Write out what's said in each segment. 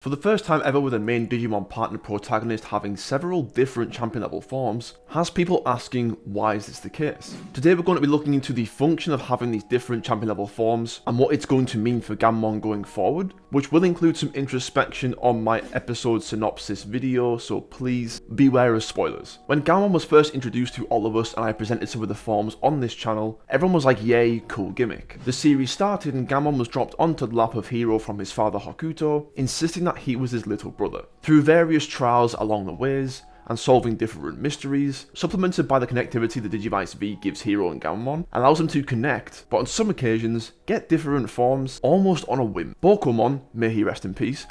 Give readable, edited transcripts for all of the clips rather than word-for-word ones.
For the first time ever with a main Digimon partner protagonist having several different champion level forms, has people asking why is this the case? Today we're going to be looking into the function of having these different champion level forms and what it's going to mean for Gammon going forward, which will include some introspection on my episode synopsis video, so please beware of spoilers. When Gammon was first introduced to all of us and I presented some of the forms on this channel, everyone was like, yay, cool gimmick. The series started and Gammon was dropped onto the lap of Hiro from his father Hokuto, insisting that he was his little brother. Through various trials along the ways, and solving different mysteries, supplemented by the connectivity the Digivice V gives Hiro and Gammon, allows them to connect, but on some occasions, get different forms almost on a whim. Bokomon, may he rest in peace,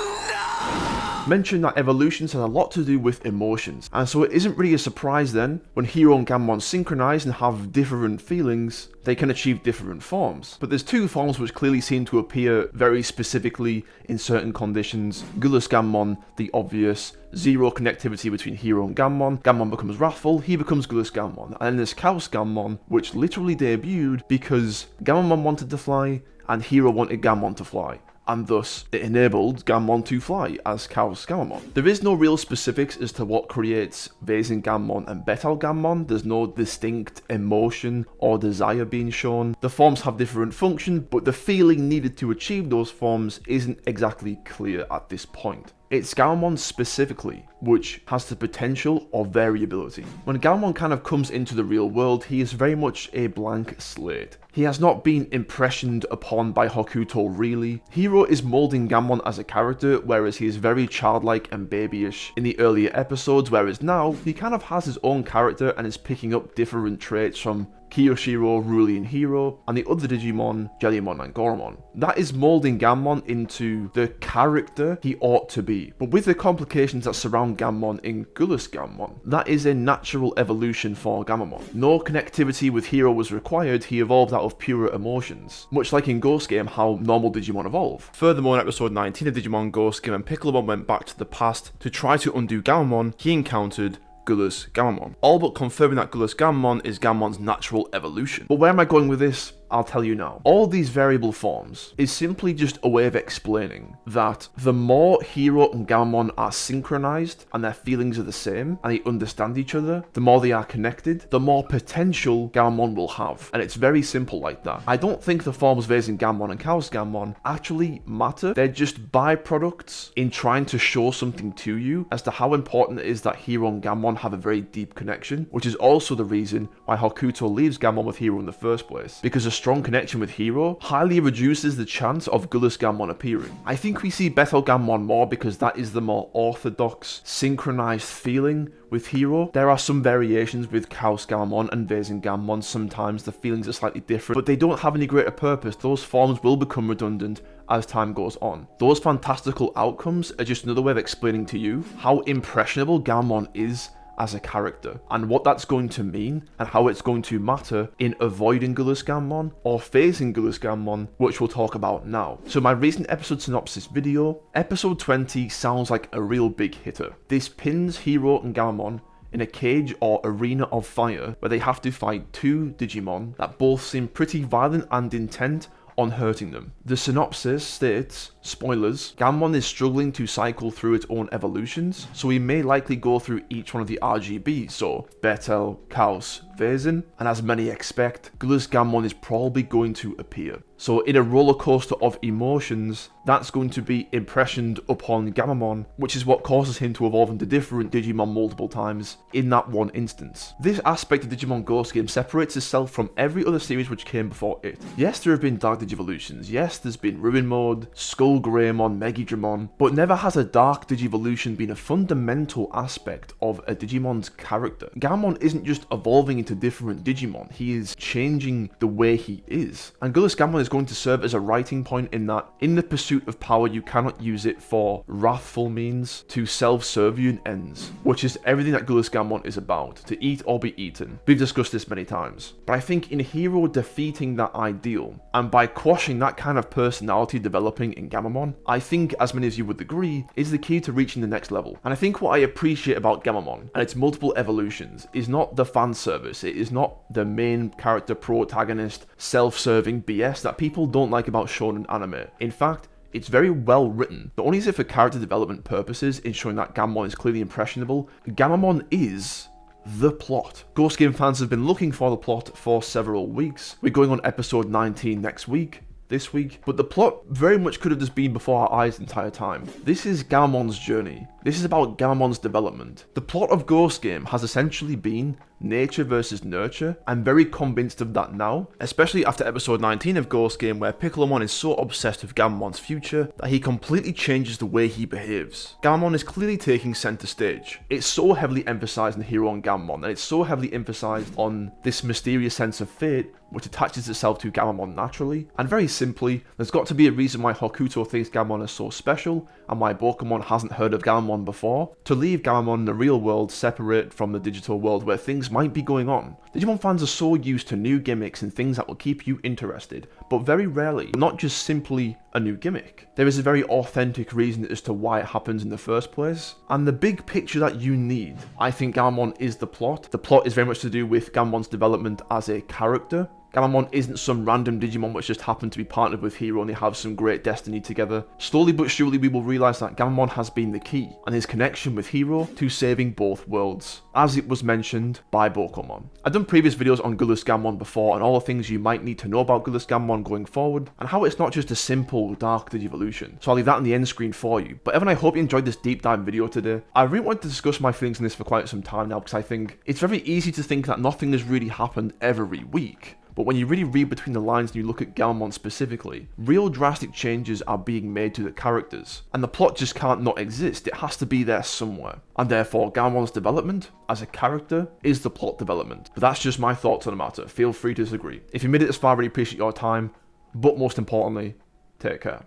mentioned that evolutions has a lot to do with emotions, and so it isn't really a surprise then, when Hiro and Gammon synchronize and have different feelings, they can achieve different forms. But there's two forms which clearly seem to appear very specifically in certain conditions. Gullus Gammon, the obvious, zero connectivity between Hiro and Gammon. Gammon becomes wrathful, he becomes Gullus Gammon. And then there's Chaos Gammon, which literally debuted because Gammon wanted to fly and Hiro wanted Gammon to fly, and thus it enabled Gammon to fly as Chaos Gammon. There is no real specifics as to what creates Weizen Gammon and Betal Gammon. There's no distinct emotion or desire being shown. The forms have different function, but the feeling needed to achieve those forms isn't exactly clear at this point. It's Gammon specifically, which has the potential of variability. When Gammon kind of comes into the real world, he is very much a blank slate. He has not been impressioned upon by Hokuto really. Hiro is molding Gammon as a character, whereas he is very childlike and babyish in the earlier episodes, whereas now he kind of has his own character and is picking up different traits from Kiyoshiro, Ruli and Hiro, and the other Digimon, Jellymon and Goromon. That is molding Gammon into the character he ought to be, but with the complications that surround Gammon in Gullus Gammon. That is a natural evolution for Gammon. No connectivity with Hiro was required, he evolved out of pure emotions, much like in Ghost Game how normal Digimon evolve. Furthermore, in episode 19 of Digimon Ghost Game, when Piccolo went back to the past to try to undo Gammon, he encountered Gullus Gammon, all but confirming that Gullus Gammon is Gammon's natural evolution. But where am I going with this? I'll tell you now. All these variable forms is simply just a way of explaining that the more Hiro and Gammon are synchronized and their feelings are the same and they understand each other, the more they are connected, the more potential Gammon will have. And it's very simple like that. I don't think the forms Weizen Gammon and Chaos Gammon actually matter. They're just byproducts in trying to show something to you as to how important it is that Hiro and Gammon have a very deep connection, which is also the reason why Hokuto leaves Gammon with Hiro in the first place, because a strong connection with Hiro highly reduces the chance of Gullus Gammon appearing. I think we see Betal Gammon more because that is the more orthodox, synchronized feeling with Hiro. There are some variations with Chaos Gammon and Weizen Gammon, sometimes the feelings are slightly different, but they don't have any greater purpose. Those forms will become redundant as time goes on. Those fantastical outcomes are just another way of explaining to you how impressionable Gammon is as a character, and what that's going to mean, and how it's going to matter in avoiding Gullus Gammon or facing Gullus Gammon, which we'll talk about now. So my recent episode synopsis video, episode 20 sounds like a real big hitter. This pins Hiro and Gammon in a cage or arena of fire where they have to fight two Digimon that both seem pretty violent and intent on hurting them. The synopsis states, spoilers, Gammon is struggling to cycle through its own evolutions, so he may likely go through each one of the RGBs, so Betel, Chaos, Weizen, and as many expect, Gullus Gammon is probably going to appear. So in a roller coaster of emotions, that's going to be impressioned upon Gammon, which is what causes him to evolve into different Digimon multiple times in that one instance. This aspect of Digimon Ghost Game separates itself from every other series which came before it. Yes, there have been Dark Digivolutions, yes, there's been Ruin Mode, Skull Greymon, Megidramon, but never has a Dark Digivolution been a fundamental aspect of a Digimon's character. Gammon isn't just evolving into different Digimon, he is changing the way he is. And Gullus Gammon is going to serve as a writing point in that, in the pursuit of power, you cannot use it for wrathful means, to self-servient ends, which is everything that Gullus Gammon is about, to eat or be eaten. We've discussed this many times. But I think in Hiro defeating that ideal, and by quashing that kind of personality developing in Gammon, I think, as many of you would agree, is the key to reaching the next level. And I think what I appreciate about Gammon and its multiple evolutions is not the fan service, it is not the main character protagonist self-serving BS that people don't like about shonen anime. In fact, It's very well written. Not only is it for character development purposes, ensuring that Gammon is clearly impressionable, Gammamon is the plot. Ghost Game fans have been looking for the plot for several weeks. We're going on episode 19 next week. This week, but the plot very much could have just been before our eyes the entire time. This is Gammamon's journey. This is about Gammamon's development. The plot of Ghost Game has essentially been nature versus nurture. I'm very convinced of that now, especially after episode 19 of Ghost Game, where Piccolomon is so obsessed with Gammamon's future that he completely changes the way he behaves. Gammamon is clearly taking center stage. It's so heavily emphasized in Hero and Gammamon, and it's so heavily emphasized on this mysterious sense of fate which attaches itself to Gammamon naturally. And very simply, there's got to be a reason why Hokuto thinks Gammamon is so special, and why Bokumon hasn't heard of Gammamon before, to leave Gammamon in the real world separate from the digital world where things might be going on. Digimon fans are so used to new gimmicks and things that will keep you interested, but very rarely, not just simply a new gimmick. There is a very authentic reason as to why it happens in the first place, and the big picture that you need. I think Gammamon is the plot. The plot is very much to do with Gammamon's development as a character. Gammamon isn't some random Digimon which just happened to be partnered with Hero and they have some great destiny together. Slowly but surely we will realise that Gammamon has been the key, and his connection with Hero to saving both worlds, as it was mentioned by Bokumon. I've done previous videos on Gullus Gammamon before and all the things you might need to know about Gullus Gammamon going forward, and how it's not just a simple dark Digivolution, so I'll leave that on the end screen for you. But Evan, I hope you enjoyed this deep dive video today. I really wanted to discuss my feelings on this for quite some time now, because I think it's very easy to think that nothing has really happened every week. But when you really read between the lines and you look at Gammamon specifically, real drastic changes are being made to the characters, and the plot just can't not exist. It has to be there somewhere. And therefore, Gammamon's development as a character is the plot development. But that's just my thoughts on the matter. Feel free to disagree. If you made it this far, I really appreciate your time, but most importantly, take care.